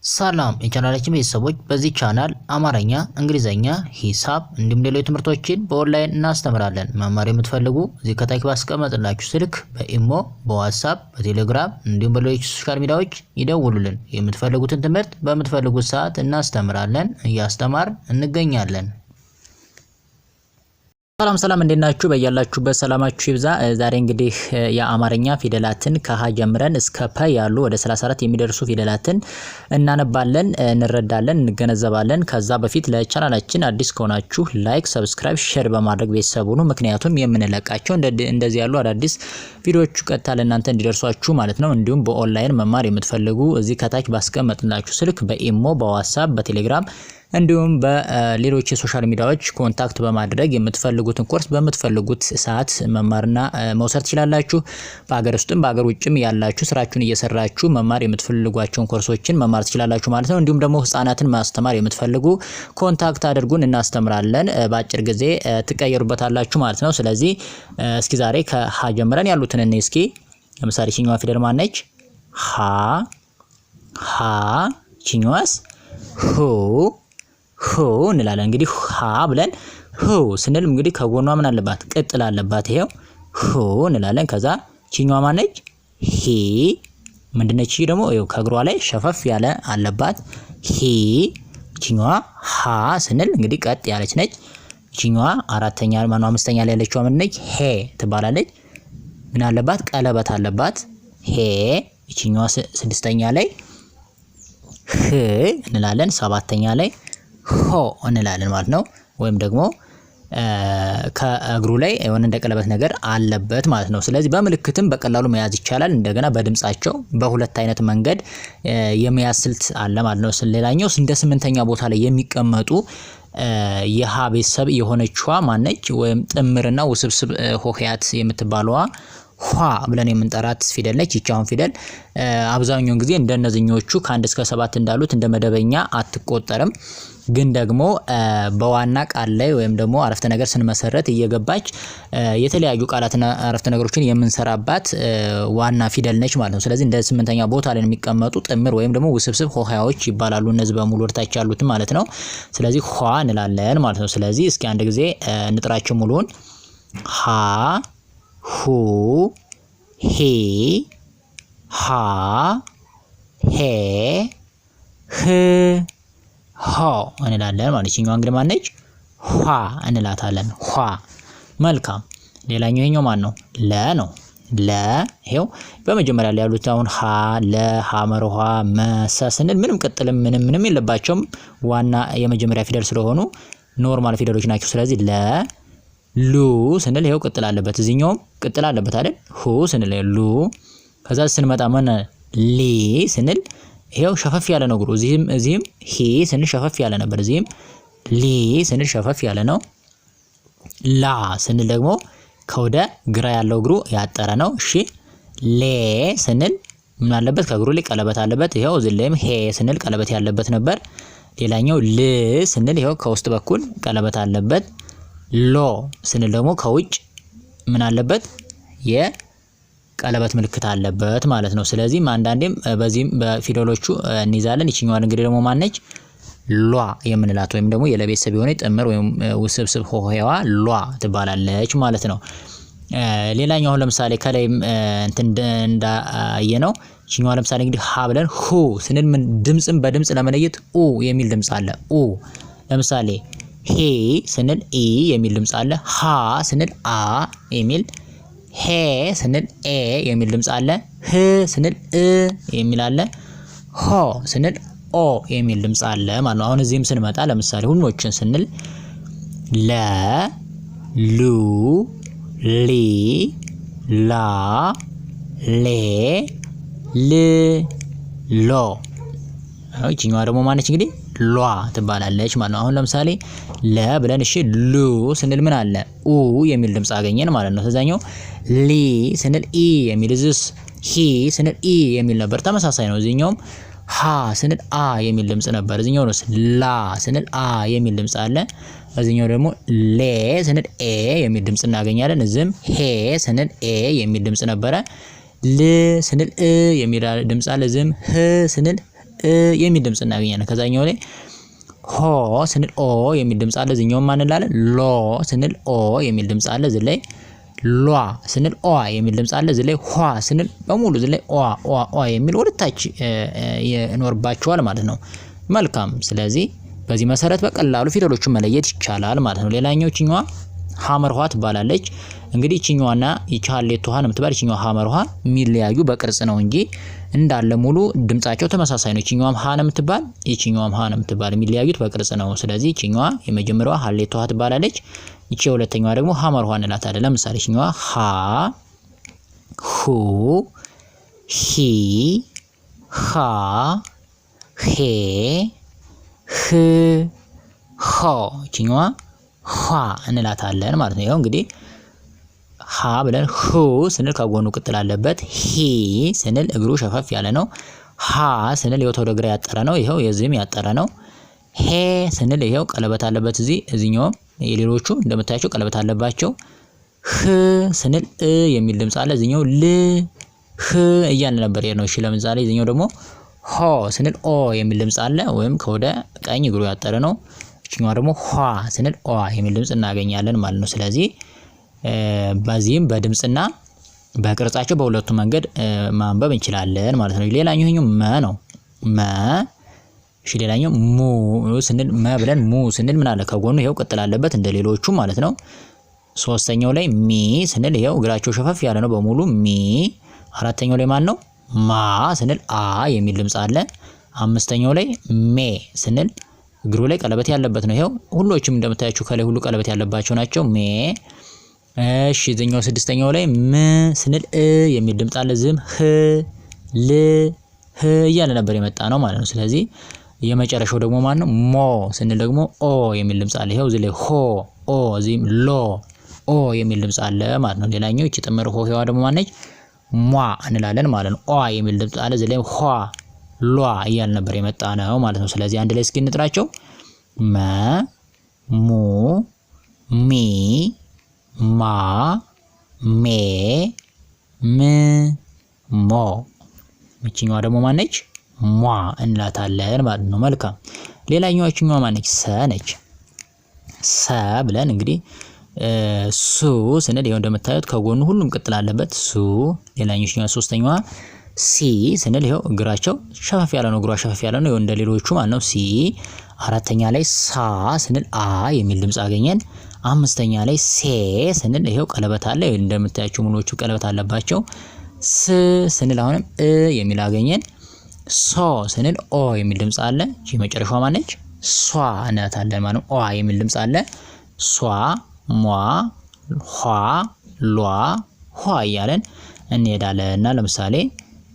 ሰላም የቻናላችን ቤተሰቦች በዚህ ቻናል አማርኛ፣ እንግሊዘኛ፣ ሂሳብ እንዲሁም ሌሎች ትምህርቶችን በኦንላይን እናስተምራለን። መማር የምትፈልጉ እዚህ ከታች ባስቀመጥላችሁ ስልክ በኢሞ፣ በዋትስአፕ፣ በቴሌግራም እንዲሁም በሌሎች ሶሻል ሚዲያዎች ይደውሉልን። የምትፈልጉትን ትምህርት በምትፈልጉት ሰዓት እናስተምራለን፣ እያስተማርን እንገኛለን። ሰላም እንዴት ናችሁ? በያላችሁበት ሰላማችሁ ይብዛ። ዛሬ እንግዲህ የአማርኛ ፊደላትን ከሀ ጀምረን እስከ ፐ ያሉ ወደ 34 የሚደርሱ ፊደላትን እናነባለን፣ እንረዳለን፣ እንገነዘባለን። ከዛ በፊት ለቻናላችን አዲስ ከሆናችሁ ላይክ፣ ሰብስክራይብ፣ ሼር በማድረግ ቤተሰብ ሁኑ። ምክንያቱም የምንለቃቸው እንደዚህ ያሉ አዳዲስ ቪዲዮዎች ቀጥታ ለእናንተ እንዲደርሷችሁ ማለት ነው። እንዲሁም በኦንላይን መማር የምትፈልጉ እዚህ ከታች ባስቀመጥላችሁ ስልክ በኢሞ፣ በዋትስአፕ፣ በቴሌግራም እንዲሁም በሌሎች የሶሻል ሚዲያዎች ኮንታክት በማድረግ የምትፈልጉትን ኮርስ በምትፈልጉት ሰዓት መማርና መውሰድ ትችላላችሁ። በአገር ውስጥም በአገር ውጭም ያላችሁ ስራችሁን እየሰራችሁ መማር የምትፈልጓቸውን ኮርሶችን መማር ትችላላችሁ ማለት ነው። እንዲሁም ደግሞ ህፃናትን ማስተማር የምትፈልጉ ኮንታክት አድርጉን፣ እናስተምራለን። በአጭር ጊዜ ትቀየሩበታላችሁ ማለት ነው። ስለዚህ እስኪ ዛሬ ከሀ ጀምረን ያሉትን እኔ እስኪ ለምሳሌ ቺኛዋ ፊደል ማነች? ሀ ቺኛዋስ ሁ እንላለን። እንግዲህ ሀ ብለን ሁ ስንል እንግዲህ ከጎኗ ምን አለባት? ቅጥል አለባት። ይሄው ሁ እንላለን። ከዛ ቺኛዋ ማነች? ሂ ምንድነች? ደግሞ ይሄው ከእግሯ ላይ ሸፈፍ ያለ አለባት። ሂ ቺኛዋ ሀ ስንል እንግዲህ ቀጥ ያለች ነች። ቺኛዋ አምስተኛ ላይ ያለችው ምን ነች? ሄ ትባላለች። ምን አለባት? ቀለበት አለባት። ሄ ቺኛዋ ስድስተኛ ላይ ህ እንላለን። ሰባተኛ ላይ ሆ እንላለን ማለት ነው። ወይም ደግሞ ከእግሩ ላይ የሆነ እንደ ቀለበት ነገር አለበት ማለት ነው። ስለዚህ በምልክትም በቀላሉ መያዝ ይቻላል። እንደገና በድምጻቸው በሁለት አይነት መንገድ የመያዝ ስልት አለ ማለት ነው። ሌላኛው እንደ ስምንተኛ ቦታ ላይ የሚቀመጡ የሀ ቤተሰብ የሆነችዋ ማነች? ወይም ጥምርና ውስብስብ ሆሄያት የምትባለዋ ኋ ብለን የምንጠራት ፊደል ነች። ይቻውን ፊደል አብዛኛውን ጊዜ እንደነዚህኞቹ ከ1 እስከ 7 እንዳሉት እንደ መደበኛ አትቆጠርም። ግን ደግሞ በዋና ቃል ላይ ወይም ደግሞ አረፍተ ነገር ስንመሰረት እየገባች የተለያዩ ቃላትና አረፍተ ነገሮችን የምንሰራባት ዋና ፊደል ነች ማለት ነው። ስለዚህ እንደ ስምንተኛ ቦታ ላይ የሚቀመጡ ጥምር ወይም ደግሞ ውስብስብ ሆሄያዎች ይባላሉ። እነዚህ በሙሉ ወርታች ያሉት ማለት ነው። ስለዚህ ኋ እንላለን ማለት ነው። ስለዚህ እስኪ አንድ ጊዜ እንጥራቸው ሙሉውን ሀ ሁ ሂ ሃ ሄ ህ ሆ እንላለን ማለት ነው። እንግዲህ ማነች? ኋ እንላታለን። ኋ መልካም። ሌላኛው ይሄኛው ማን ነው? ለ ነው። ለ ይሄው በመጀመሪያ ላይ ያሉት አሁን ሀ ለ ሀ መርኋ መሰ ስንል ምንም ቅጥልም ምንም የለባቸውም። ዋና የመጀመሪያ ፊደል ስለሆኑ ኖርማል ፊደሎች ናቸው። ስለዚህ ለ ሉ ስንል ይሄው ቅጥል አለበት። እዚህኛውም ቅጥል አለበት አይደል? ሁ ስንል ሉ። ከዛ ስንመጣ ማን ሊ ስንል ይሄው ሸፈፍ ያለ ነው እግሩ። እዚህም ሂ ስንል ሸፈፍ ያለ ነበር። እዚህም ሊ ስንል ሸፈፍ ያለ ነው። ላ ስንል ደግሞ ከወደ ግራ ያለው እግሩ ያጠረ ነው። እሺ ሌ ስንል ምን አለበት? ከእግሩ ላይ ቀለበት አለበት። ይሄው እዚህ ላይም ሄ ስንል ቀለበት ያለበት ነበር። ሌላኛው ል ስንል ይሄው ከውስጥ በኩል ቀለበት አለበት። ሎ ስንል ደግሞ ከውጭ ምን አለበት? የቀለበት ምልክት አለበት ማለት ነው። ስለዚህ አንዳንዴም በዚህም በፊደሎቹ እንይዛለን። ይችኛዋን እንግዲህ ደግሞ ማነች? ሏ የምንላት ወይም ደግሞ የለቤተሰብ የሆነ ጥምር ወይም ውስብስብ ሆሄዋ ሏ ትባላለች ማለት ነው። ሌላኛው አሁን ለምሳሌ ከላይም እንዳየ ነው። ይችኛዋ ለምሳሌ እንግዲህ ሀ ብለን ሁ ስንል ምን ድምጽን በድምጽ ለመለየት ኡ የሚል ድምጽ አለ። ኡ ለምሳሌ ሄ ስንል ኢ የሚል ድምጽ አለ። ሃ ስንል አ የሚል፣ ሄ ስንል ኤ የሚል ድምጽ አለ። ህ ስንል እ የሚል አለ። ሆ ስንል ኦ የሚል ድምጽ አለ ማለት ነው። አሁን እዚህም ስንመጣ ለምሳሌ ሁሉዎችን ስንል ለ ሉ ሊ ላ ሌ ል ሎ። ይችኛዋ ደግሞ ማነች? እንግዲህ ሏ ትባላለች ማለት ነው። አሁን ለምሳሌ ለ ብለን እሺ ሉ ስንል ምን አለ? ኡ የሚል ድምጽ አገኘን ማለት ነው። ስለዛኛው ሊ ስንል ኢ የሚል፣ እዚህስ ሂ ስንል ኢ የሚል ነበር። ተመሳሳይ ነው። እዚህኛውም ሀ ስንል አ የሚል ድምጽ ነበር። እዚህኛው ነው ላ ስንል አ የሚል ድምጽ አለ። እዚህኛው ደግሞ ሌ ስንል ኤ የሚል ድምጽ እናገኛለን። እዚህም ሄ ስንል ኤ የሚል ድምጽ ነበረ። ል ስንል እ የሚል ድምጽ አለ። እዚህም ህ ስንል የሚል ድምጽ እናገኛለን። ከዛኛው ላይ ሆ ስንል ኦ የሚል ድምጽ አለ። እዚህኛው ማን እንላለን? ሎ ስንል ኦ የሚል ድምጽ አለ። እዚህ ላይ ሏ ስንል ኦ የሚል ድምጽ አለ። እዚህ ላይ ኋ ስንል በሙሉ እዚህ ላይ ኦ የሚል ወደታች ይኖርባቸዋል ማለት ነው። መልካም። ስለዚህ በዚህ መሰረት በቀላሉ ፊደሎቹን መለየት ይቻላል ማለት ነው። ሌላኛው እቺኛዋ ሐመር ኋ ትባላለች። እንግዲህ እቺኛዋና ይቺ ሀሌት ውሃ ነው የምትባል። እቺኛዋ ሐመር ውሃ የሚለያዩ በቅርጽ ነው እንጂ እንዳለ ሙሉ ድምጻቸው ተመሳሳይ ነው። እቺኛዋም ሀ ነው የምትባል፣ እቺኛዋም ሀ ነው የምትባል። የሚለያዩት በቅርጽ ነው። ስለዚህ እቺኛዋ የመጀመሪያዋ ሀሌት ውሃ ትባላለች። ይቺ የሁለተኛዋ ደግሞ ሐመር ውሃ እንላታለን። ለምሳሌ እቺኛዋ ሀ፣ ሁ፣ ሂ፣ ሃ፣ ሄ፣ ህ፣ ሆ። እቺኛዋ ኋ እንላታለን ማለት ነው። ይሄው እንግዲህ ሀ ብለን ሁ ስንል ከጎኑ ቅጥል አለበት። ሂ ስንል እግሩ ሸፈፍ ያለ ነው። ሃ ስንል ይኸው ወደ ግራ ያጠረ ነው። ይኸው የዚህም ያጠረ ነው። ሄ ስንል ይኸው ቀለበት አለበት። እዚህኛውም የሌሎቹ እንደምታያቸው ቀለበት አለባቸው። ህ ስንል የሚል ድምጽ አለ። እዚህኛው ል ህ እያልን ነበር ነው። እሺ ለምሳሌ እዚህኛው ደግሞ ሆ ስንል ኦ የሚል ድምጽ አለ፣ ወይም ከወደ ቀኝ እግሩ ያጠረ ነው። እቺኛዋ ደግሞ ኋ ስንል ኦ የሚል ድምጽ እናገኛለን ማለት ነው። ስለዚህ በዚህም በድምጽና በቅርጻቸው በሁለቱ መንገድ ማንበብ እንችላለን ማለት ነው። ሌላኛው ይሄኛው መ ነው። መ እሺ። ሌላኛው ሙ ስንል መ ብለን ሙ ስንል ምን አለ ከጎኑ ይሄው ቅጥል አለበት እንደ ሌሎቹ ማለት ነው። ሶስተኛው ላይ ሚ ስንል ይሄው እግራቸው ሸፈፍ ያለ ነው በሙሉ ሚ። አራተኛው ላይ ማን ነው? ማ ስንል አ የሚል ድምጽ አለ። አምስተኛው ላይ ሜ ስንል እግሩ ላይ ቀለበት ያለበት ነው። ይሄው ሁሎችም እንደምታያቸው ከላይ ሁሉ ቀለበት ያለባቸው ናቸው። ሜ። እሺ እዚህኛው ስድስተኛው ላይ ም ስንል የሚል ድምጽ አለ። ዝም ህ ል ህ እያለ ነበር የመጣ ነው ማለት ነው። ስለዚህ የመጨረሻው ደግሞ ማን ነው? ሞ ስንል ደግሞ ኦ የሚል ድምጽ አለ። ይሄው እዚህ ላይ ሆ ኦ፣ እዚህም ሎ ኦ የሚል ድምጽ አለ ማለት ነው። ሌላኛው እቺ ጥምር ሆሄዋ ደግሞ ማነች? ሟ እንላለን ማለት ነው። ኦ የሚል ድምጽ አለ። እዚህ ላይ ኋ ሏ እያለ ነበር የመጣ ነው ማለት ነው። ስለዚህ አንድ ላይ እስኪ እንጥራቸው። መ ሙ ሚ ማ ሜ ም ሞ። እቺኛዋ ደግሞ ማነች? ሟ እንላታለን ማለት ነው። መልካም። ሌላኛዋ እቺኛዋ ማነች? ሰ ነች። ሰ ብለን እንግዲህ ሱ ስንል ይሄው እንደምታዩት ከጎኑ ሁሉም ቅጥል አለበት ሱ። ሌላኛው ሶስተኛዋ ሲ ስንል ይሄው እግራቸው ሸፈፍ ያለ ነው። እግሯ ሸፈፍ ያለ ነው እንደ ሌሎቹ ማለት ነው። ሲ። አራተኛ ላይ ሳ ስንል አ የሚል ድምጽ አገኘን። አምስተኛ ላይ ሴ ስንል ይሄው ቀለበት አለ። እንደምታያቸው ሙሉዎቹ ቀለበት አለባቸው። ስ ስንል አሁንም የሚል አገኘን። ሶ ስንል ኦ የሚል ድምጽ አለ። እቺ መጨረሻዋ ማነች? ሷ እናታለን ማለት ነው። ኦ የሚል ድምጽ አለ። ሷ ሟ ኋ ሏ ኋ እያለን እንሄዳለን እና ለምሳሌ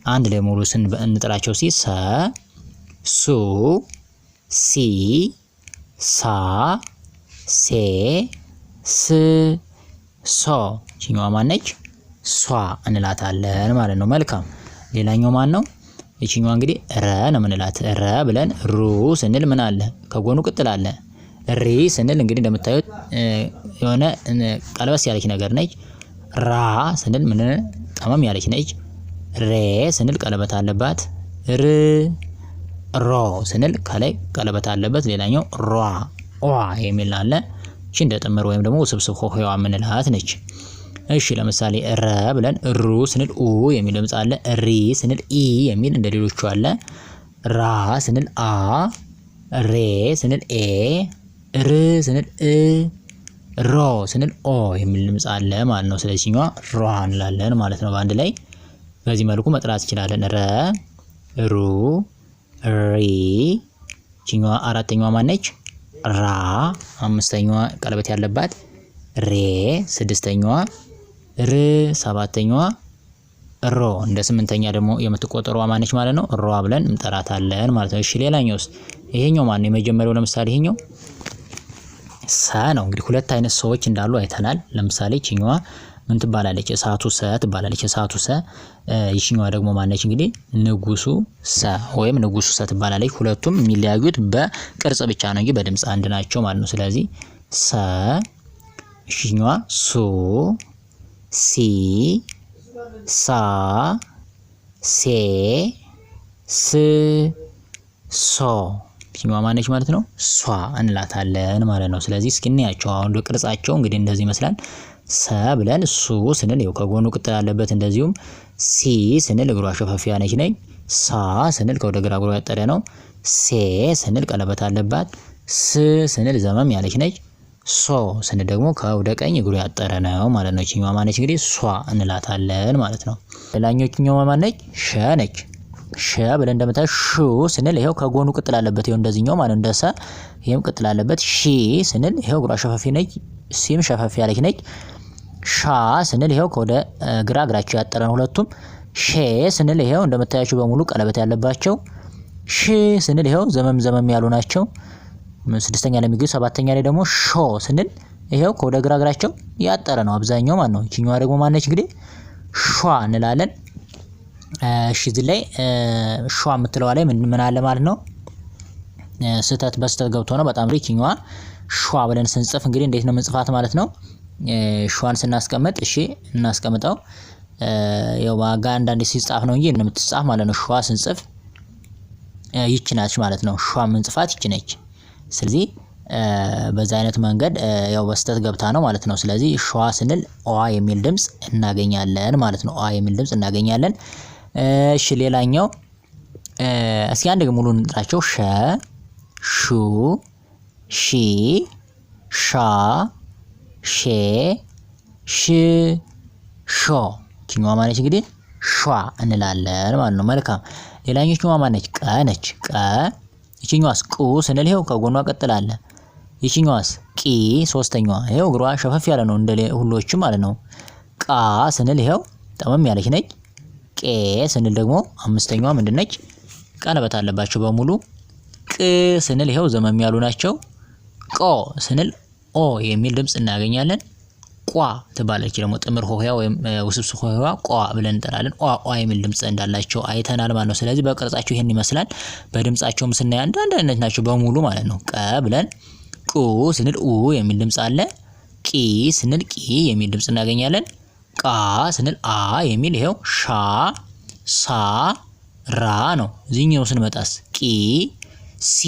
አንድ ላይ ሙሉ እንጥራቸው። ሲ ሰ ሱ ሲ ሳ ሴ ስ ሶ። እቺኛዋ ማነች? ሷ እንላታለን ማለት ነው። መልካም። ሌላኛው ማን ነው? እቺኛዋ እንግዲህ ረ ነው ምንላት። ረ ብለን ሩ ስንል ምን አለ ከጎኑ ቅጥል አለ። ሪ ስንል እንግዲህ እንደምታዩት የሆነ ቀለበስ ያለች ነገር ነች። ራ ስንል ምን ጠመም ያለች ነች። ሬ ስንል ቀለበት አለባት። ር ሮ ስንል ከላይ ቀለበት አለበት። ሌላኛው ሯ ኦ የሚል አለ። እቺ እንደ ጥምር ወይም ደግሞ ውስብስብ ሆሄዋ ምንላት ነች። እሺ ለምሳሌ ረ ብለን ሩ ስንል ኡ የሚል ድምጽ አለ። ሪ ስንል ኢ የሚል እንደ ሌሎቹ አለ። ራ ስንል አ፣ ሬ ስንል ኤ፣ ር ስንል እ፣ ሮ ስንል ኦ የሚል ድምጽ አለ ማለት ነው። ስለዚህኛዋ ሯ እንላለን ማለት ነው። በአንድ ላይ በዚህ መልኩ መጥራት እንችላለን። ረ ሩ ሪ። እቺኛዋ አራተኛዋ ማነች? ራ። አምስተኛዋ ቀለበት ያለባት ሬ። ስድስተኛዋ ር። ሰባተኛዋ ሮ። እንደ ስምንተኛ ደግሞ የምትቆጠረዋ ማነች ማለት ነው? ሯ ብለን እንጠራታለን ማለት ነው። እሺ ሌላኛውስ ይሄኛው ማን ነው? የመጀመሪያው ለምሳሌ ይሄኛው ሰ ነው። እንግዲህ ሁለት አይነት ሰዎች እንዳሉ አይተናል። ለምሳሌ እቺኛዋ ምን ትባላለች? እሳቱ ሰ ትባላለች። እሳቱ ሰ። ይቺኛዋ ደግሞ ማነች? እንግዲህ ንጉሱ ሰ ወይም ንጉሱ ሰ ትባላለች። ሁለቱም የሚለያዩት በቅርጽ ብቻ ነው እንጂ በድምጽ አንድ ናቸው ማለት ነው። ስለዚህ ሰ። ይቺኛዋ ሱ ሲ ሳ ሴ ስ ሶ ይችኛዋ ማነች ማለት ነው? ሷ እንላታለን ማለት ነው። ስለዚህ እስኪ እንያቸው አሁን ቅርጻቸው እንግዲህ እንደዚህ ይመስላል። ሰ ብለን ሱ ስንል ይኸው ከጎኑ ቅጥል አለበት። እንደዚሁም ሲ ስንል እግሯ ሸፈፍ ያለች ነች። ሳ ስንል ከወደ ግራ እግሯ ያጠረ ነው። ሴ ስንል ቀለበት አለባት። ስ ስንል ዘመም ያለች ነች። ሶ ስንል ደግሞ ከወደ ቀኝ እግሩ ያጠረ ነው ማለት ነው። ይችኛዋ ማነች እንግዲህ ሷ እንላታለን ማለት ነው። ሌላኛው ይችኛዋ ማነች? ሸ ነች። ሸ ብለን እንደምታዩ ሹ ስንል ይሄው ከጎኑ ቅጥል አለበት። ይሄው እንደዚህኛው ማለት እንደ ሰ ይሄም ቅጥል አለበት። ሺ ስንል ይሄው እግሯ ሸፈፍ ነች። ሲም ሸፈፍ ያለች ነች። ሻ ስንል ይሄው ከወደ ግራ እግራቸው ያጠረን ሁለቱም። ሼ ስንል ይሄው እንደምታያቸው በሙሉ ቀለበት ያለባቸው። ሽ ስንል ይሄው ዘመም ያሉ ናቸው። ስድስተኛ ላይ የሚገኙ። ሰባተኛ ላይ ደግሞ ሾ ስንል ይሄው ከወደ ግራ እግራቸው ያጠረ ነው አብዛኛው ማለት ነው። ይችኛዋ ደግሞ ማነች እንግዲህ ሿ እንላለን። እሺ እዚህ ላይ ሿ የምትለዋ ላይ ምን አለ ማለት ነው? ስህተት በስተት ገብቶ ነው በጣም ይችኛዋ ሿ ብለን ስንጽፍ እንግዲህ እንዴት ነው ምንጽፋት ማለት ነው? ሿን ስናስቀምጥ እሺ እናስቀምጠው። ያው ዋጋ አንዳንዴ ሲጻፍ ነው እንጂ እንደምትጻፍ ማለት ነው። ሿ ስንጽፍ ይቺ ናች ማለት ነው። ሿ ምንጽፋት ይቺ ነች። ስለዚህ በዛ አይነት መንገድ ያው በስተት ገብታ ነው ማለት ነው። ስለዚህ ሿ ስንል ኦ የሚል ድምጽ እናገኛለን ማለት ነው። ኦ የሚል ድምጽ እናገኛለን። እሺ ሌላኛው እስኪ አንድ ሙሉ እንጥራቸው። ሸ ሹ ሺ ሻ ሼ ሽ ሾ ይችኛዋ ማነች እንግዲህ ሿ እንላለን ማለት ነው። መልካም ሌላኛው ማነች? ቀ ነች። ቀ ይችኛዋስ ቁ ስንል ይሄው ከጎኗ ቀጥላለ። ይችኛዋስ ቂ ሶስተኛዋ ይሄው እግሯ ሸፈፍ ያለ ነው እንደ ሁሎችም ማለት ነው። ቃ ስንል ይሄው ጠመም ያለች ነች። ቄ ስንል ደግሞ አምስተኛዋ ምንድነች? ቀለበት አለባቸው በሙሉ። ቅ ስንል ይሄው ዘመም ያሉ ናቸው። ቆ ስንል ኦ የሚል ድምጽ እናገኛለን። ቋ ትባለች ደግሞ ጥምር ሆሄያ ወይም ውስብስብ ሆሄያ ቋ ብለን እንጠራለን። ቋ የሚል ድምጽ እንዳላቸው አይተናል ማለት ነው። ስለዚህ በቅርጻቸው ይሄን ይመስላል። በድምጻቸውም ስናይ አንድ አይነት ናቸው በሙሉ ማለት ነው። ቀ ብለን ቁ ስንል ኡ የሚል ድምጽ አለ። ቂ ስንል ቂ የሚል ድምጽ እናገኛለን። ቃ ስንል አ የሚል ይሄው ሻ ሳ ራ ነው። እዚህኛው ስንመጣስ ቂ ሲ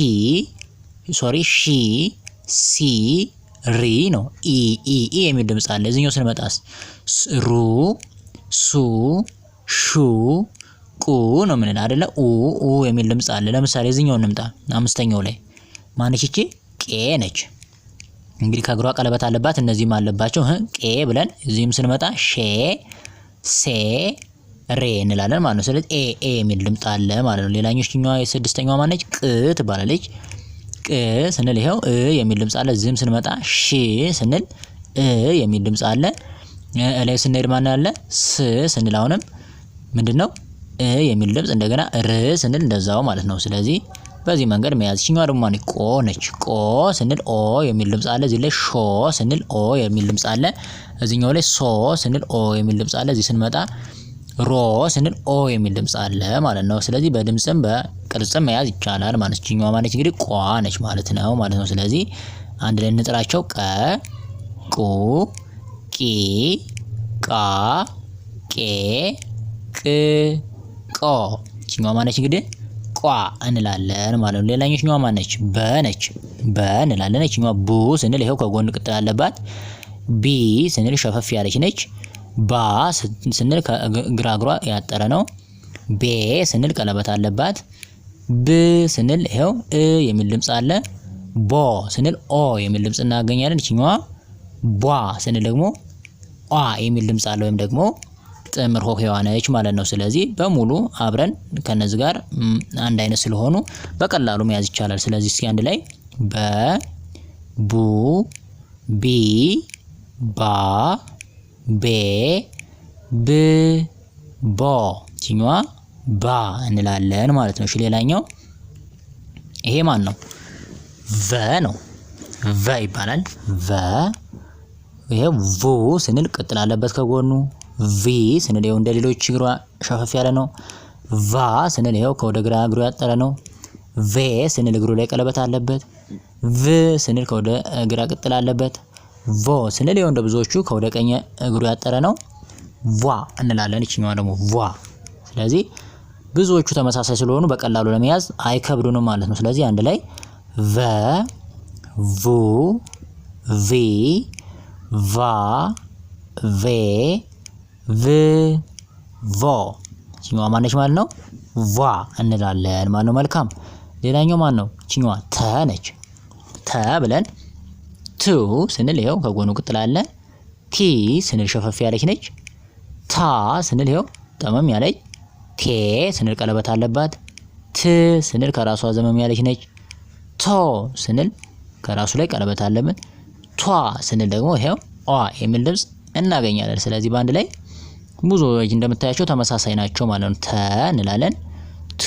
ሺ ሲ ሪ ነው። ኢ የሚል ድምጽ አለ። እዚህኛው ስንመጣስ ሩ ሱ ሹ ቁ ነው ምን አይደለ? ኡ የሚል ድምጽ አለ። ለምሳሌ እዚህኛው እንምጣ። አምስተኛው ላይ ማነች እቺ? ቄ ነች። እንግዲህ ከእግሯ ቀለበት አለባት፣ እነዚህም አለባቸው። ቄ ብለን እዚህም ስንመጣ ሼ ሴ ሬ እንላለን ማለት ነው። ስለዚህ ኤ የሚል ድምጽ አለ ማለት ነው። ሌላኛው የስድስተኛዋ ማነች? ቅ ትባላለች። ቅ ስንል ይሄው የሚል ድምጽ አለ። እዚህም ስንመጣ ሺ ስንል የሚል ድምጽ አለ። ላይ ስንሄድ ማን አለ? ስ ስንል አሁንም ምንድነው? የሚል ድምጽ እንደገና ር ስንል እንደዛው ማለት ነው። ስለዚህ በዚህ መንገድ መያዝ። ይችኛዋ ደግሞ ማነች? ቆ ነች። ቆ ስንል ኦ የሚል ድምጽ አለ። እዚህ ላይ ሾ ስንል ኦ የሚል ድምጽ አለ። እዚህኛው ላይ ሶ ስንል ኦ የሚል ድምጽ አለ። እዚህ ስንመጣ ሮ ስንል ኦ የሚል ድምጽ አለ ማለት ነው። ስለዚህ በድምጽም በቅርጽም መያዝ ይቻላል ማለት ነው። ይችኛዋ ማነች እንግዲህ ቋ ነች ማለት ነው። ስለዚህ አንድ ላይ እንጥራቸው። ቀ ቁ ቂ ቃ ቄ ቅ ቆ። ይችኛዋ ማነች እንግዲህ ቋ እንላለን ማለት ነው። ሌላኛው ማነች? በ ነች። በ እንላለን። ይችኛዋ ቡ ስንል ይሄው ከጎን ቅጥል አለባት። ቢ ስንል ሸፈፍ ያለች ነች። ባ ስንል ከግራ እግሯ ያጠረ ነው። ቤ ስንል ቀለበት አለባት። ብ ስንል ይሄው የሚል ድምጽ አለ። ቦ ስንል ኦ የሚል ድምጽ እናገኛለን። ይችኛዋ ቧ ስንል ደግሞ አ የሚል ድምጽ አለ ወይም ደግሞ ጥምር ሆሄዋ ነች ማለት ነው። ስለዚህ በሙሉ አብረን ከነዚህ ጋር አንድ አይነት ስለሆኑ በቀላሉ መያዝ ይቻላል። ስለዚህ እስኪ አንድ ላይ በ ቡ ቢ ባ ቤ ብ ቦ ይችኛዋ ባ እንላለን ማለት ነው። እሺ ሌላኛው ይሄ ማን ነው? ቨ ነው። ቨ ይባላል። ቨ ይሄ ቡ ስንል ቅጥል አለበት ከጎኑ። ቪ ስንል ይሄው እንደሌሎች እግሯ ሸፈፍ ያለ ነው። ቫ ስንል ይሄው ከወደ ግራ እግሩ ያጠረ ነው። ቬ ስንል እግሩ ላይ ቀለበት አለበት። ቭ ስንል ከወደ ግራ ቅጥል አለበት። ቮ ስንል ይሄው እንደ ብዙዎቹ ከወደ ቀኝ እግሩ ያጠረ ነው። ቫ እንላለን። ይችኛዋ ደግሞ ቫ። ስለዚህ ብዙዎቹ ተመሳሳይ ስለሆኑ በቀላሉ ለመያዝ አይከብዱንም ማለት ነው። ስለዚህ አንድ ላይ ቨ ቡ ቪ ቫ ቬ ቭ ቮ ቺኛዋ ማነች ማለት ነው? ቫ እንላለን ማለት ነው። መልካም ሌላኛው ማን ነው? ቺኛዋ ተ ነች። ተ ብለን ቱ ስንል ይኸው ከጎኑ ቅጥል አለ። ቲ ስንል ሸፈፍ ያለች ነች። ታ ስንል ይኸው ጠመም ያለች። ቴ ስንል ቀለበት አለባት። ት ስንል ከራሷ ዘመም ያለች ነች። ቶ ስንል ከራሱ ላይ ቀለበት አለበት። ቷ ስንል ደግሞ ይሄው ኦ የሚል ድምጽ እናገኛለን። ስለዚህ በአንድ ላይ ብዙዎች እንደምታያቸው ተመሳሳይ ናቸው ማለት ነው። ተ እንላለን። ቱ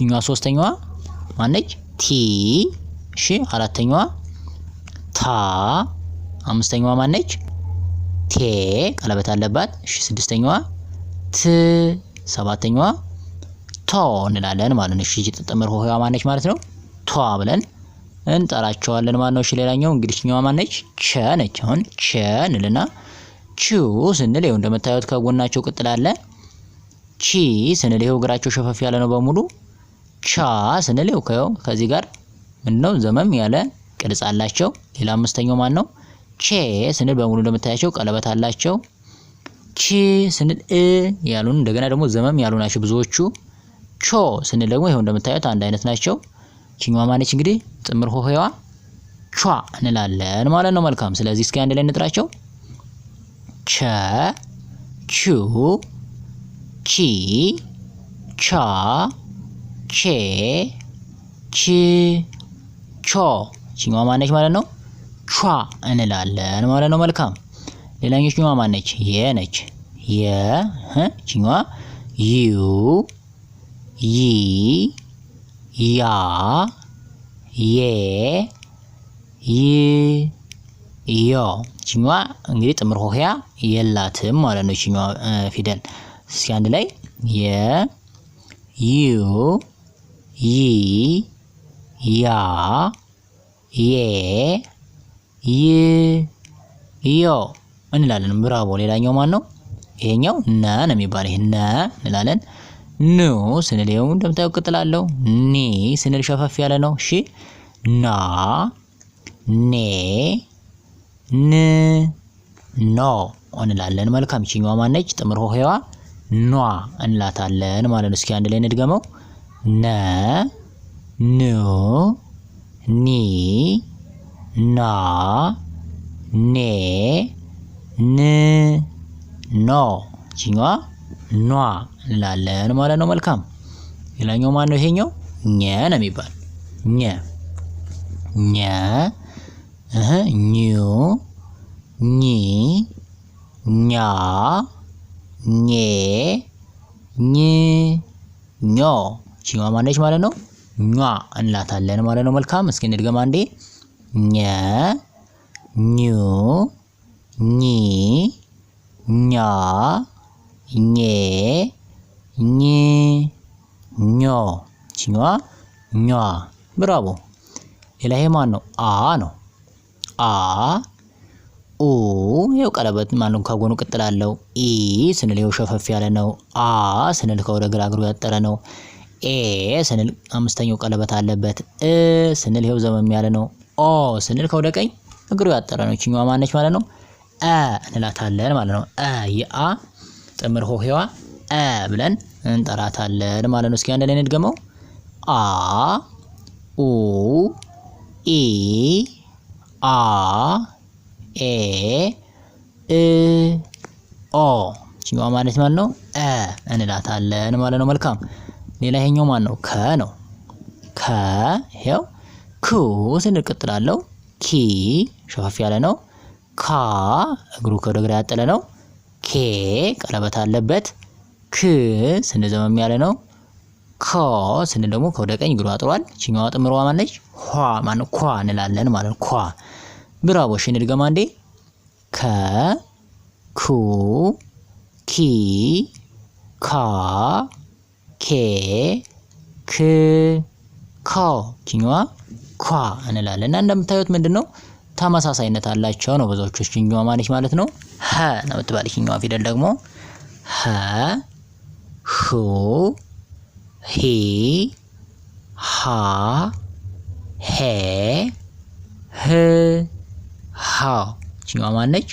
ኛዋ ሶስተኛዋ ማነች? ቲ እሺ አራተኛዋ ታ አምስተኛዋ ማነች? ቴ ቀለበት አለባት። እሺ ስድስተኛዋ ት ሰባተኛዋ ቶ እንላለን ማለት ነው። እሺ ጥምር ሆሄዋ ማነች ማለት ነው? ቷ ብለን እንጠራቸዋለን ማለት ነው። እሺ ሌላኛው እንግዲህ ኛዋ ማነች? ቸ ነች። አሁን ቸ እንልና ቹ ስንል ይኸው እንደምታዩት ከጎናቸው ቅጥል አለ። ቺ ስንል ይኸው እግራቸው ሸፈፍ ያለ ነው በሙሉ። ቻ ስንል ይኸው ከዚህ ጋር ምንድነው ዘመም ያለ ቅርጽ አላቸው። ሌላ አምስተኛው ማን ነው? ቼ ስንል በሙሉ እንደምታያቸው ቀለበት አላቸው። ቺ ስንል ያሉን እንደገና ደግሞ ዘመም ያሉ ናቸው ብዙዎቹ። ቾ ስንል ደግሞ ይኸው እንደምታዩት አንድ አይነት ናቸው። ቺኛዋ ማነች እንግዲህ ጥምር ሆሄዋ ቿ እንላለን ማለት ነው። መልካም ስለዚህ እስኪ አንድ ላይ እንጥራቸው። ቸ ቹ ቺ ቻ ቼ ቺ ቾ ቺኛዋ ማነች ማለት ነው? ቿ እንላለን ማለት ነው። መልካም ሌላኛው ማነች? የ ነች። የ ቺኛዋ ዩ ይ ያ የ ይ ዮ ቺኛዋ እንግዲህ ጥምር ሆሄያ የላትም ማለት ነው። ቺኛዋ ፊደል እስኪ አንድ ላይ የ ዩ ይ ያ የ ይ ዮ እንላለን። ብራቮ ሌላኛው ማን ነው? ይሄኛው ነ ነው የሚባለው። ይሄ ነ እንላለን። ኑ ስንል ይኸው እንደምታየው ቅጥል አለው። ኒ ስንል ሸፈፍ ያለ ነው። እሺ ና ኔ ን ኖ እንላለን። መልካም ይችኛዋ ማነች? ጥምር ሆሄዋ ኗ እንላታለን ማለት ነው። እስኪ አንድ ላይ እንድገመው። ነ ኑ ኒ ና ኔ ን ኖ ይችኛዋ ኗ እንላለን ማለት ነው። መልካም ሌላኛው ማን ነው? ይሄኛው ኘ ነው የሚባል። ኘ ኘ ኙ ኚ ኛ ኘ ኝ ኞ ይችኛዋ ማነች ማለት ነው? ኟ እንላታለን ማለት ነው። መልካም እስኪ እንድገም አንዴ። ኘ ኙ ኚ ኛ ኘ ኝ ኞ ይችኛዋ ኟ። ብራቮ ሌላ ይሄ ማን ነው? አ ነው። አ ኡ ይኸው ቀለበት ማን ነው ከጎኑ ቅጥል አለው። ኢ ስንል ይኸው ሸፈፍ ያለ ነው። አ ስንል ከወደ ግራ እግሩ ያጠረ ነው። ኤ ስንል አምስተኛው ቀለበት አለበት። እ ስንል ይኸው ዘመም ያለ ነው። ኦ ስንል ከወደ ቀኝ እግሩ ያጠረ ነው። ይችኛዋ ማነች ማለት ነው? አ እንላታለን ማለት ነው። አ የአ ጥምር ሆሄዋ አ ብለን እንጠራታለን ማለት ነው። እስኪ አንድ ላይ እንድገመው። አ ኡ ኢ አ ኤ እ ኦ ይችኛዋ ማነች ማለት ነው? አ እንላታለን ማለት ነው። መልካም ሌላ ይሄኛው ማን ነው? ከ ነው። ከ ይሄው ኩ ስንል ቅጥል አለው። ኪ ሸፈፍ ያለ ነው። ካ እግሩ ከወደ ግራ ያጠለ ነው። ኬ ቀለበት አለበት። ክ ስንል ዘመም ያለ ነው። ኮ ስንል ደግሞ ከወደ ቀኝ እግሩ አጥሯል። ይችኛዋ ጥምሯ ማነች? ኳ ማነው? ኳ እንላለን ማለት ነው። ኳ ብራቮ። እሺ እንድገማ እንዴ። ከ ኩ ኪ ካ ኬ ክ ኮ ይችኛዋ ኳ እንላለን። እና እንደምታዩት ምንድነው ተመሳሳይነት አላቸው ነው ብዙዎቹ። ይችኛዋ ማነች ማለት ነው? ሀ ነው የምትባል። ይችኛዋ ፊደል ደግሞ ሀ ሁ ሂ ሃ ሄ ህ ሃ ይችኛዋ ማነች?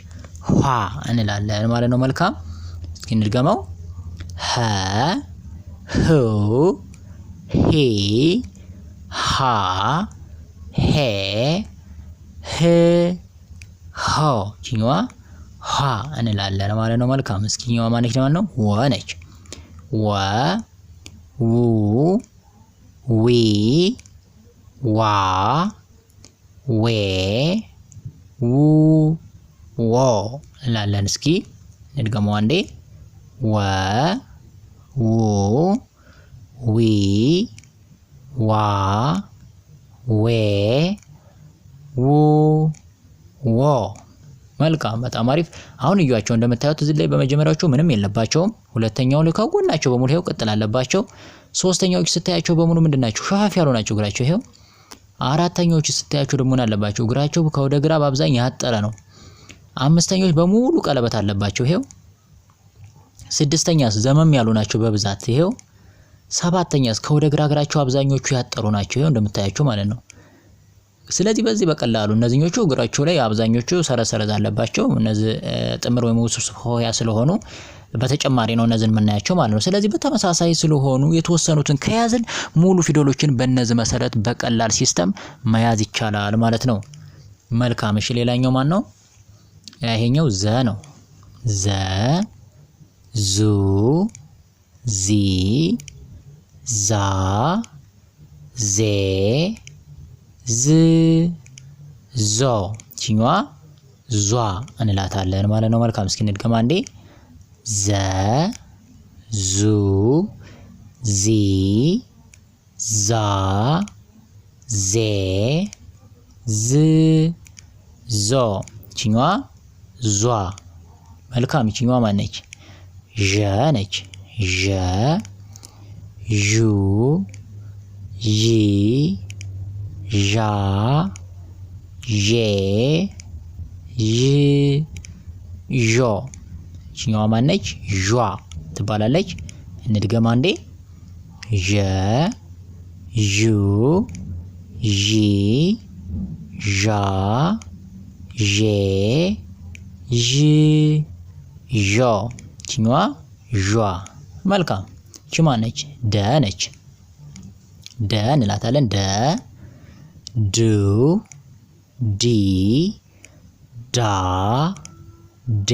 ኋ እንላለን ማለት ነው። መልካም እስኪ እንድገመው። ሀ ሁ ሂ ሃ ሄ ህ ሃ ይችኛዋ ኋ እንላለን ማለት ነው። መልካም እስኪ ይችኛዋ ማነች ማለት ነው? ወ ነች። ወ ው ዊ ዋ ዌ ው ዎ እንላለን። እስኪ እንድገመው አንዴ። ወ ው ዊ ዋ ዌ ው ዎ። መልካም በጣም አሪፍ። አሁን እዩዋቸው እንደምታዩት እዚህ ላይ በመጀመሪያዎቹ ምንም የለባቸውም። ሁለተኛው ላይ ከጎናቸው በሙሉ ይሄው ቅጥል አለባቸው። ሶስተኛዎቹ ስታያቸው በሙሉ ምንድናቸው? ሸፋፍ ያሉ ናቸው እግራቸው ይሄው። አራተኛዎቹ ስታያቸው ደግሞ ምን አለባቸው? እግራቸው ከወደ ግራ በአብዛኛው ያጠረ ነው። አምስተኞች በሙሉ ቀለበት አለባቸው ይሄው። ስድስተኛስ ዘመም ያሉ ናቸው በብዛት ይሄው። ሰባተኛስ ከወደ ግራ እግራቸው አብዛኞቹ ያጠሩ ናቸው ይሄው እንደምታያቸው ማለት ነው። ስለዚህ በዚህ በቀላሉ እነዚህኞቹ እግራቸው ላይ አብዛኞቹ ሰረሰረዝ አለባቸው። እነዚህ ጥምር ወይም ውስብስብ ሆያ ስለሆኑ በተጨማሪ ነው እነዚህን የምናያቸው ማለት ነው። ስለዚህ በተመሳሳይ ስለሆኑ የተወሰኑትን ከያዝን ሙሉ ፊደሎችን በእነዚህ መሰረት በቀላል ሲስተም መያዝ ይቻላል ማለት ነው። መልካም እሺ፣ ሌላኛው ማን ነው? ይሄኛው ዘ ነው። ዘ ዙ ዚ ዛ ዜ ዝ ዞ ይችኛዋ ዟ እንላታለን ማለት ነው። መልካም እስኪ እንድገም አንዴ። ዘ ዙ ዚ ዛ ዜ ዝ ዞ ይችኛዋ ዟ። መልካም ይችኛዋ ማነች? ዠ ነች። ዠ ዡ ዢ ዣ ዤ ዥ ዦ ይችኛዋ ማነች? ዣ ትባላለች። እንድገም አንዴ። ዠ ዡ ዢ ዣ ዤ ዥ ዦ ይችኛዋ ዣ። መልካም ይቺ ማነች? ደ ነች። ደ እንላታለን። ደ ዱ ዲ ዳ ዴ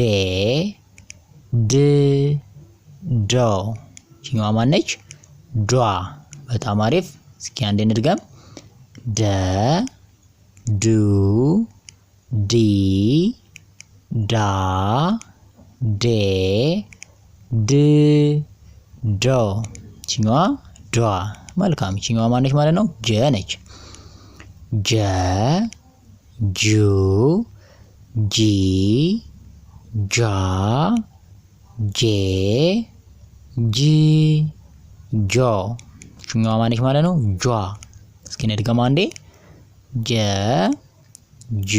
ድ ዶ ይችኛዋ ማነች? ዷ። በጣም አሪፍ። እስኪ አንዴ እንድገም። ደ ዱ ዲ ዳ ዴ ድ ዶ ይችኛዋ ዷ። መልካም ይችኛዋ ማነች ማለት ነው? ጀ ነች። ጀ ጁ ጂ ጃ ጄ ጂ ጆ ይችኛዋ ማነች ማለት ነው? ጇ። እስኪ እንድገም አንዴ። ጀ ጁ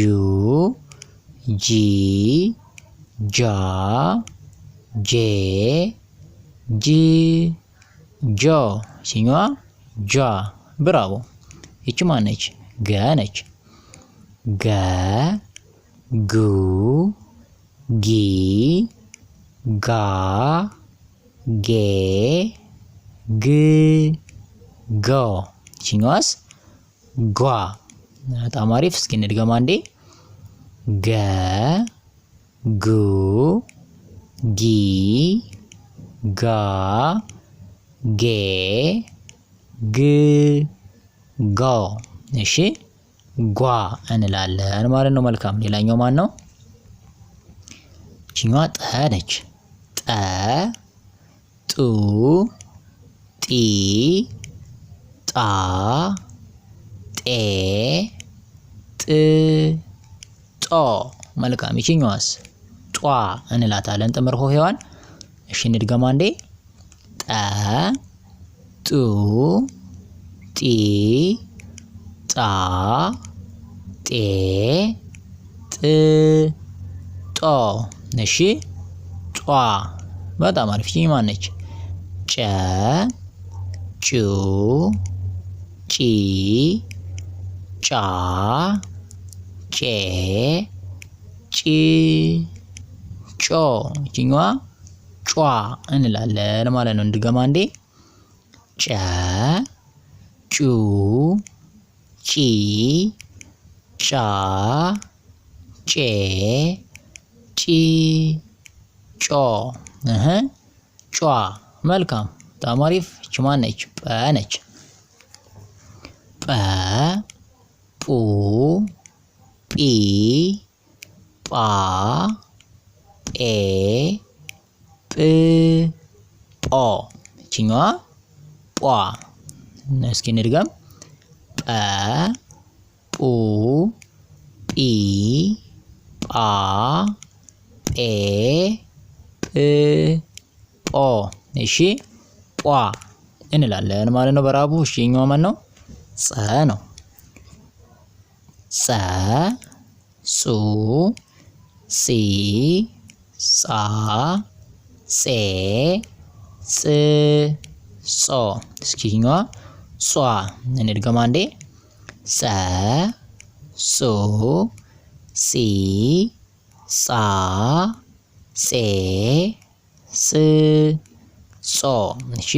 ጂ ጃ ጄ ጂ ጆ ይችኛዋ ጇ። ብራቮ። ይቺ ማነች? ገ ነች። ገ ጉ ጊ ጋ ጌ ግ ጎ ይችኛዋስ ጓ። በጣም አሪፍ። እስኪ እንድገም አንዴ። ገ ጉ ጊ ጋ ጌ ግ ጎ። እሺ ጓ እንላለን ማለት ነው። መልካም ሌላኛው ማን ነው? ይችኛዋ ጠ ነች። ጠ ጡ ጢ ጣ ጤ ጥ ጦ። መልካም ይችኛዋስ? ጧ እንላታለን ጥምር ሆሄዋን። እሺ እንድገማ አንዴ። ጠ ጡ ጢ ጣ ጤ ጥ ጦ። እሺ ጧ። በጣም አሪፍ። ይቺ ማን ነች? ጨ ጩ ጪ ጫ ጬ ጪ ጮ ይችኛዋ ጯ እንላለን ማለት ነው። እንድገማ አንዴ ጨ ጩ ጪ ጫ ጬ ጪ ጮ ጯ። መልካም በጣም አሪፍ። ይቺ ማን ነች? ጰ ነች። ጰ ጱ ጲ ጳ ጴ ጵ ጶ ይችኛዋ ጳ። እስኪ እንድገም ጰ ጱ ጲ ጳ ጴ ጵ ጶ። እሺ ጳ እንላለን ማለት ነው በራቡ። እሺ የኛው ማን ነው? ጸ ነው። ጸ ጹ ጺ ጻ ጼ ጽ ጾ። እስኪ የኛዋ ጿ እንድገማ አንዴ ጸ ጹ ጺ ጻ ጼ ጽ ጾ። እሺ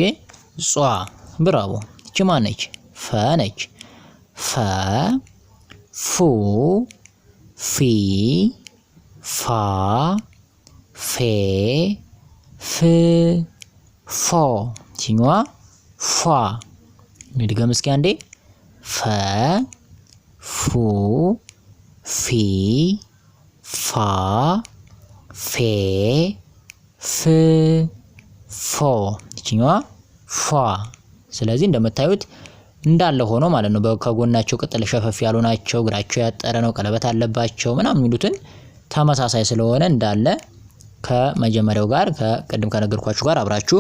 ጿ። ብራቮ። ይቺ ማን ነች? ፈ ነች። ፈ ፉ ፊ ፋ ፌ ፍ ፎ። ይችኛዋ ፏ። እንድገም እስኪ አንዴ ፈ ፉ ፊ ፋ ፌ ፍ ፎ። ይችኛዋ ፏ። ስለዚህ እንደምታዩት እንዳለ ሆኖ ማለት ነው። ከጎናቸው ቅጥል ሸፈፍ ያሉ ናቸው። እግራቸው ያጠረ ነው። ቀለበት አለባቸው ምናምን የሚሉትን ተመሳሳይ ስለሆነ እንዳለ ከመጀመሪያው ጋር ከቅድም ከነገርኳችሁ ጋር አብራችሁ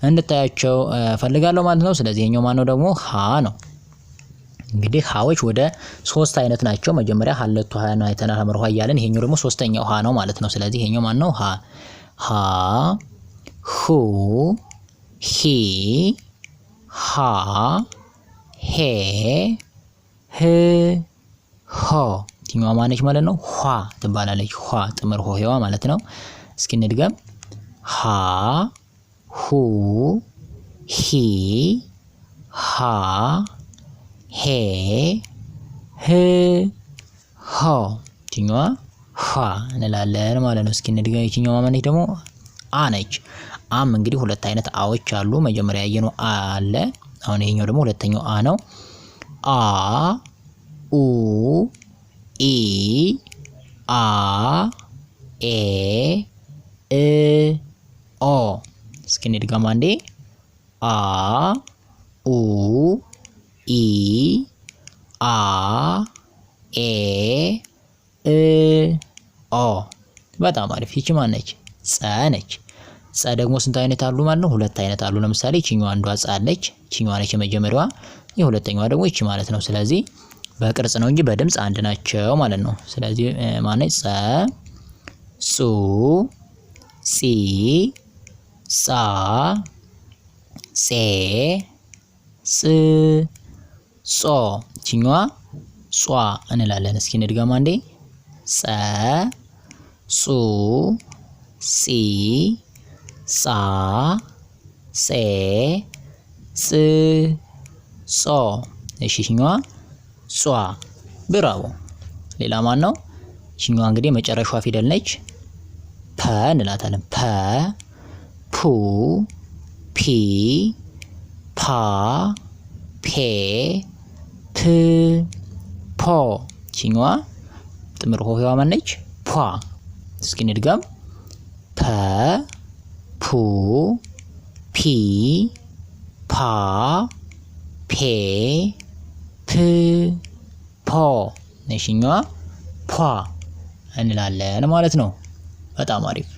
እንድታያቸው ፈልጋለሁ ማለት ነው። ስለዚህ ይሄኛው ማን ነው ደግሞ? ሀ ነው። እንግዲህ ሀዎች ወደ 3 አይነት ናቸው። መጀመሪያ ሀለቱ ሀ ነው አይተናል፣ ሐመር ሀ እያለን ይሄኛው ደግሞ 3ኛው ሀ ነው ማለት ነው። ስለዚህ ይሄኛው ማን ነው? ሀ ሀ ሁ ሂ ሃ ሄ ህ ሆ። ይችኛዋ ማነች ማለት ነው? ኋ ትባላለች። ኋ ጥምር ሆሄዋ ማለት ነው። እስኪ እንድገም ሃ ሁ ሂ ሃ ሄ ህ ሆ። ይችኛዋ ኋ እንላለን ማለት ነው። እስኪ እንድገም ይችኛዋ ማነች ደግሞ? አ ነች። አም እንግዲህ 2 አይነት አዎች አሉ። መጀመሪያ ያየነው አ አለ። አሁን ይሄኛው ደግሞ ሁለተኛው አ ነው። አ ኡ ኢ አ ኤ እ ኦ። እስኪ እንድገም አንዴ አ ኡ ኢ አ ኤ እ ኦ። በጣም አሪፍ። ይቺ ማን ነች? ጸ ነች። ጸ ደግሞ ስንት አይነት አሉ ማለት ነው? 2 አይነት አሉ። ለምሳሌ ይችኛዋ አንዷ ጸ አለች። ይችኛዋ ነች የመጀመሪያዋ፣ የሁለተኛዋ ደግሞ ይቺ ማለት ነው። ስለዚህ በቅርጽ ነው እንጂ በድምጽ አንድ ናቸው ማለት ነው። ስለዚህ ማነች? ጸ ጹ ጺ ጻ ጼ ጽ ጾ። ይችኛዋ ጿ እንላለን። እስኪ እንድገማ አንዴ ጸ ጹ ጺ ጻ ጼ ጽ ጾ። እሺ ይችኛዋ ጿ። ብራቮ። ሌላ ማን ነው? ይችኛዋ እንግዲህ መጨረሻዋ ፊደል ነች። ፐ እንላታለን። ፐ ፑ ፒ ፓ ፔ ፕ ፖ። ይችኛዋ ጥምር ሆሄዋ ማን ነች? ፖ። እስኪ እንድገም ፐ ፑ ፒ ፓ ፔ ፕ ፖ። እሺኛዋ ፖ እንላለን ማለት ነው። በጣም አሪፍ።